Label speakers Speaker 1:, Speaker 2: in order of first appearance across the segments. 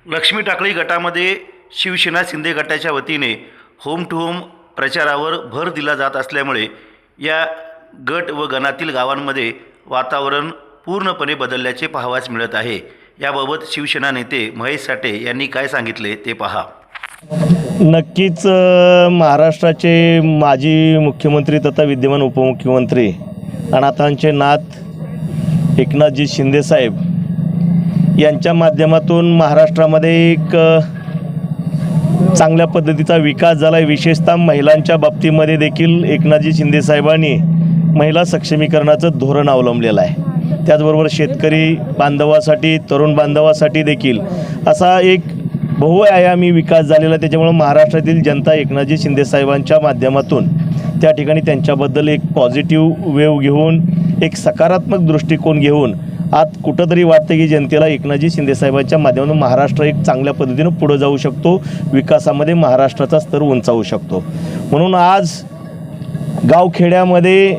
Speaker 1: लक्ष्मी टाकळी गटामध्ये शिवसेना शिंदे गटाच्या वतीने होम टू होम प्रचारावर भर दिला जात असल्यामुळे या गट व गणातील गावांमध्ये वातावरण पूर्णपणे बदलल्याचे पाहावयास मिळत आहे। याबाबत शिवसेना नेते महेश साठे यांनी काय सांगितले ते पहा।
Speaker 2: नक्कीच महाराष्ट्राचे माजी मुख्यमंत्री तथा विद्यमान उपमुख्यमंत्री अनाथांचे नाथ एकनाथजी शिंदे साहेब यांच्या माध्यमातून महाराष्ट्रामध्ये एक चांगल्या पद्धतीचा विकास झाला आहे। विशेषतः महिलांच्या बाबतीमध्ये देखील एकनाथजी शिंदे साहेबांनी महिला सक्षमीकरणाचं धोरण अवलंबलेलं आहे। त्याचबरोबर शेतकरी बांधवासाठी, तरुण बांधवासाठी देखील असा एक बहुआयामी विकास झालेला। त्याच्यामुळे महाराष्ट्रातील जनता एकनाथजी शिंदे साहेबांच्या माध्यमातून त्या ठिकाणी त्यांच्याबद्दल एक पॉझिटिव्ह वेव घेऊन, एक सकारात्मक दृष्टिकोन घेऊन आज कुठंतरी वाटतं की जनतेला एकनाथजी शिंदे साहेबांच्या माध्यमातून महाराष्ट्र एक चांगल्या पद्धतीनं पुढे जाऊ शकतो, विकासामध्ये महाराष्ट्राचा स्तर उंचावू शकतो। म्हणून आज गावखेड्यामध्ये,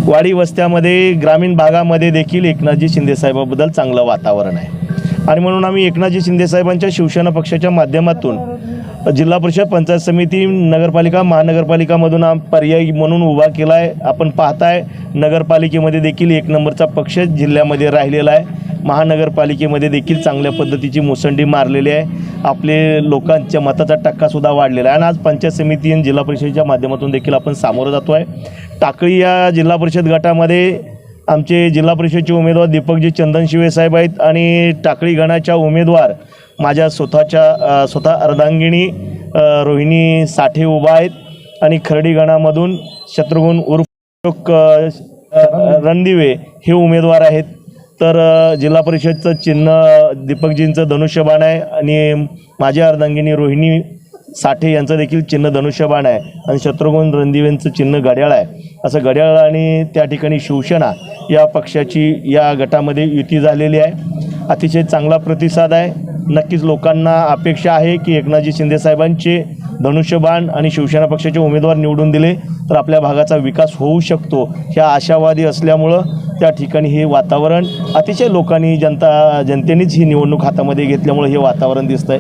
Speaker 2: वाडी वस्त्यामध्ये, ग्रामीण भागामध्ये देखील एकनाथजी शिंदे साहेबाबद्दल चांगलं वातावरण आहे। आणि म्हणून आम्ही एकनाथजी शिंदे साहेबांच्या शिवसेना पक्षाच्या माध्यमातून जिल्हा परिषद, पंचायत समिती, नगरपालिका, महानगरपालिकामधून पर्याय म्हणून उभा केला आहे। आपण पाहताय नगरपालिकेमध्ये देखील एक नंबरचा पक्ष जिल्ह्यामध्ये राहिलेला आहे। महानगरपालिकेमध्ये देखील चांगल्या पद्धतीची मुसंडी मारलेली आहे। आपले लोकांच्या मताचा टक्कासुद्धा वाढलेला आहे। आणि आज पंचायत समिती आणि जिल्हा परिषदेच्या माध्यमातून देखील आपण सामोरं जातो आहे। टाकळी या जिल्हा परिषद गटामध्ये आमचे जिल्हा परिषदेचे उमेदवार दीपकजी चंदनशिवे साहेब आहेत आणि टाकळी गणाच्या उमेदवार माझ्या स्वतः अर्धांगिनी रोहिणी साठे उभा आहेत आणि खर्डी गणामधून शत्रुघ्न उर्फ रणदिवे हे उमेदवार आहेत। तर जिल्हा परिषदचं चिन्ह दीपकजींचं धनुष्यबाण आहे आणि माझ्या अर्धांगिनी रोहिणी साठे यांचं देखील चिन्ह धनुष्यबाण आहे आणि शत्रुघ्न रणदिवेंचं चिन्ह घड्याळ आहे। असं घड्याळ आणि त्या ठिकाणी शिवसेना या पक्षाची या गटामध्ये युती झालेली आहे। अतिशय चांगला प्रतिसाद आहे। नक्कीच लोकांना अपेक्षा आहे की एकनाथजी शिंदे साहेबांचे धनुष्यबाण आणि शिवसेना पक्षाचे उमेदवार निवडून दिले तर आपल्या भागाचा विकास होऊ शकतो, ह्या आशावादी असल्यामुळं त्या ठिकाणी हे वातावरण अतिशय लोकांनी जनतेनेच ही निवडणूक हातामध्ये घेतल्यामुळे हे वातावरण दिसतंय।